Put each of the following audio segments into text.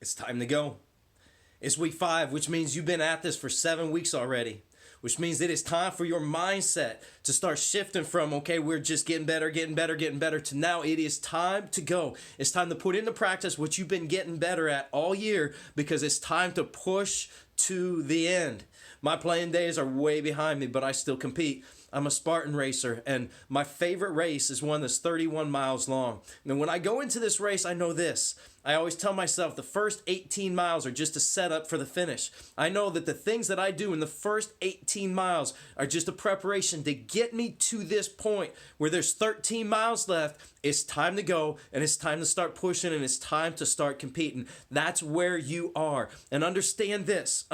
It's time to go. It's week 5, which means you've been at this for 7 weeks already, which means it is time for your mindset to start shifting from, okay, we're just getting better, to now it is time to go. It's time to put into practice what you've been getting better at all year, because it's time to push to the end. My playing days are way behind me, but I still compete. I'm a Spartan racer, and my favorite race is one that's 31 miles long. And when I go into this race, I know this. I always tell myself the first 18 miles are just a setup for the finish. I know that the things that I do in the first 18 miles are just a preparation to get me to this point where there's 13 miles left. It's time to go, and it's time to start pushing, and it's time to start competing. That's where you are. And understand this.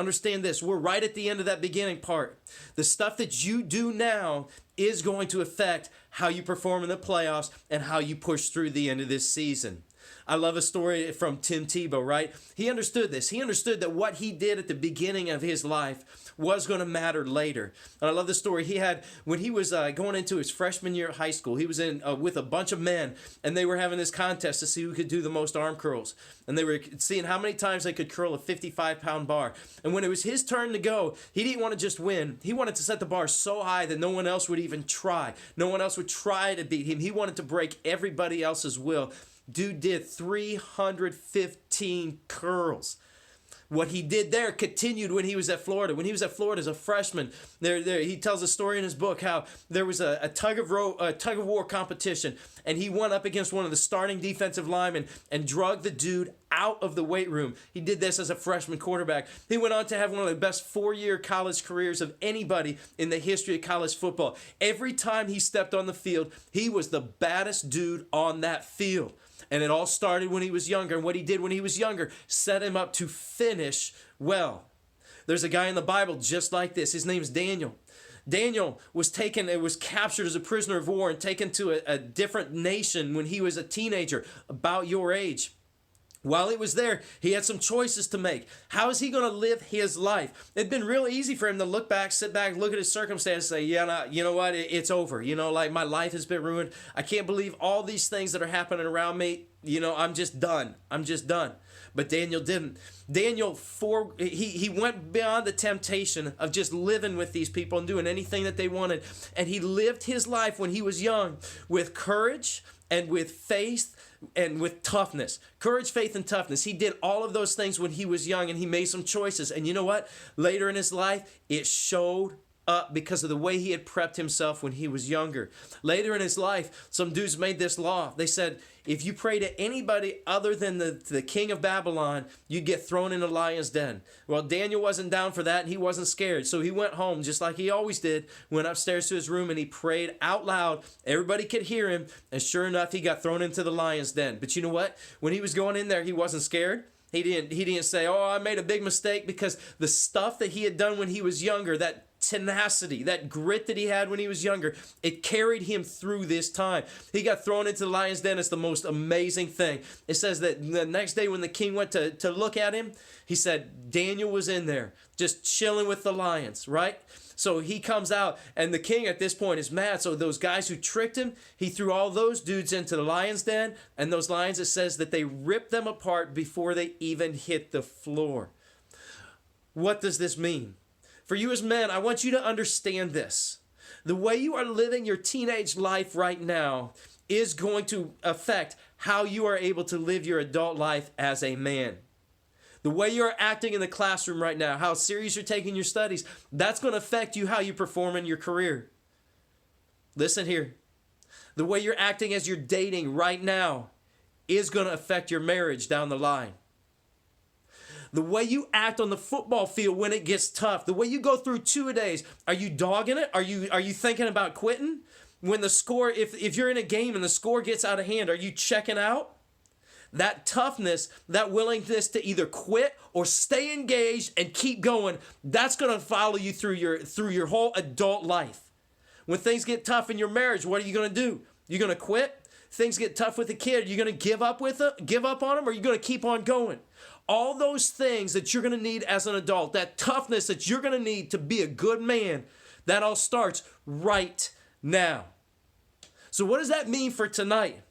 We're right at the end of that beginning part. The stuff that you do now is going to affect how you perform in the playoffs and how you push through the end of this season. I love a story from Tim Tebow, right? He understood this. He understood that what he did at the beginning of his life was going to matter later. And I love the story he had when he was going into his freshman year of high school. He was in with a bunch of men, and they were having this contest to see who could do the most arm curls. And they were seeing how many times they could curl a 55-pound bar. And when it was his turn to go, he didn't want to just win. He wanted to set the bar so high that no one else would even try. No one else would try to beat him. He wanted to break everybody else's will. Dude did 315 curls. What he did there continued when he was at Florida. When he was at Florida as a freshman, he tells a story in his book how there was a tug of war competition, and he went up against one of the starting defensive linemen and drugged the dude out of the weight room. He did this as a freshman quarterback. He went on to have one of the best 4-year college careers of anybody in the history of college football. Every time he stepped on the field, he was the baddest dude on that field. And it all started when he was younger. And what he did when he was younger set him up to finish well. There's a guy in the Bible just like this. His name's Daniel. Daniel was captured as a prisoner of war and taken to a different nation when he was a teenager, about your age. While he was there, he had some choices to make. How is he going to live his life? It'd been real easy for him to sit back, look at his circumstances, and say, you know what, it's over. Like my life has been ruined. I can't believe all these things that are happening around me. I'm just done. But Daniel didn't. Daniel, he went beyond the temptation of just living with these people and doing anything that they wanted. And he lived his life when he was young with courage and with faith and with toughness. Courage, faith, and toughness. He did all of those things when he was young, and he made some choices. And you know what? Later in his life, it showed up because of the way he had prepped himself when he was younger. Later in his life, some dudes made this law. They said, if you pray to anybody other than the king of Babylon, you get thrown in a lion's den. Well, Daniel wasn't down for that, and he wasn't scared. So he went home, just like he always did, went upstairs to his room, and he prayed out loud. Everybody could hear him, and sure enough, he got thrown into the lion's den. But you know what? When he was going in there, he wasn't scared. He didn't say, I made a big mistake, because the stuff that he had done when he was younger, that tenacity, that grit that he had when he was younger, it carried him through this time. He got thrown into the lion's den. It's the most amazing thing. It says that the next day when the king went to look at him, he said Daniel was in there just chilling with the lions, right? So he comes out, and the king at this point is mad. So those guys who tricked him, he threw all those dudes into the lion's den, and those lions, it says that they ripped them apart before they even hit the floor. What does this mean? For you as men, I want you to understand this. The way you are living your teenage life right now is going to affect how you are able to live your adult life as a man. The way you're acting in the classroom right now, how serious you're taking your studies, that's going to affect you how you perform in your career. Listen here. The way you're acting as you're dating right now is going to affect your marriage down the line. The way you act on the football field when it gets tough, the way you go through two-a-days, are you dogging it? Are you thinking about quitting? When the score, if you're in a game and the score gets out of hand, are you checking out? That toughness, that willingness to either quit or stay engaged and keep going, that's going to follow you through your whole adult life. When things get tough in your marriage, what are you going to do? You're going to quit? Things get tough with a kid, are you going to give up on them, or are you going to keep on going? All those things that you're going to need as an adult, that toughness that you're going to need to be a good man, that all starts right now. So what does that mean for tonight?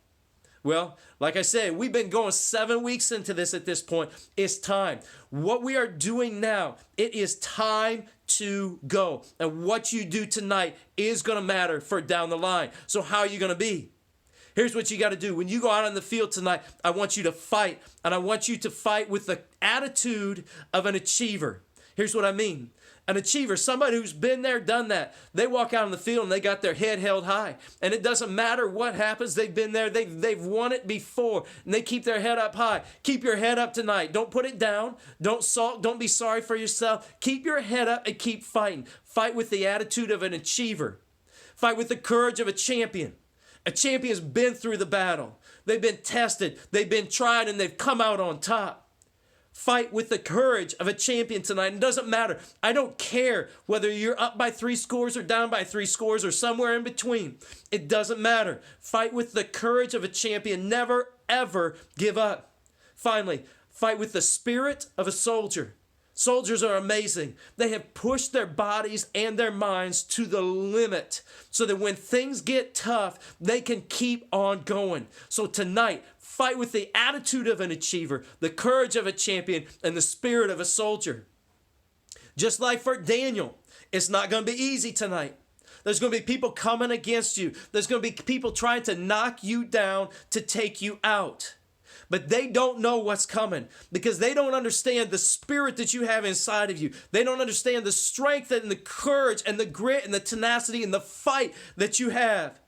Well, like I said, we've been going 7 weeks into this at this point. It's time. What we are doing now, it is time to go. And what you do tonight is going to matter for down the line. So how are you going to be? Here's what you got to do. When you go out on the field tonight, I want you to fight. And I want you to fight with the attitude of an achiever. Here's what I mean. An achiever, somebody who's been there, done that. They walk out on the field and they got their head held high. And it doesn't matter what happens. They've been there. They've won it before. And they keep their head up high. Keep your head up tonight. Don't put it down. Don't sulk. Don't be sorry for yourself. Keep your head up and keep fighting. Fight with the attitude of an achiever. Fight with the courage of a champion. A champion's been through the battle. They've been tested. They've been tried and they've come out on top. Fight with the courage of a champion tonight. It doesn't matter. I don't care whether you're up by 3 scores or down by 3 scores or somewhere in between. It doesn't matter. Fight with the courage of a champion. Never, ever give up. Finally, fight with the spirit of a soldier. Soldiers are amazing. They have pushed their bodies and their minds to the limit so that when things get tough, they can keep on going. So tonight, fight with the attitude of an achiever, the courage of a champion, and the spirit of a soldier. Just like for Daniel, it's not going to be easy tonight. There's going to be people coming against you. There's going to be people trying to knock you down to take you out. But they don't know what's coming because they don't understand the spirit that you have inside of you. They don't understand the strength and the courage and the grit and the tenacity and the fight that you have.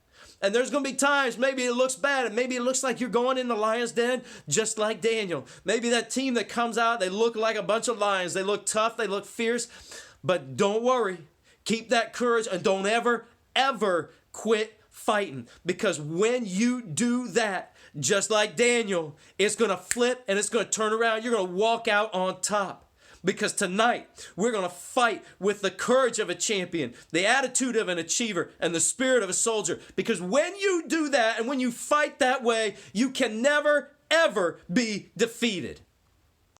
And there's going to be times maybe it looks bad and maybe it looks like you're going in the lion's den just like Daniel. Maybe that team that comes out, they look like a bunch of lions. They look tough. They look fierce. But don't worry. Keep that courage and don't ever, ever quit fighting. Because when you do that, just like Daniel, it's going to flip and it's going to turn around. You're going to walk out on top. Because tonight, we're going to fight with the courage of a champion, the attitude of an achiever, and the spirit of a soldier. Because when you do that and when you fight that way, you can never, ever be defeated.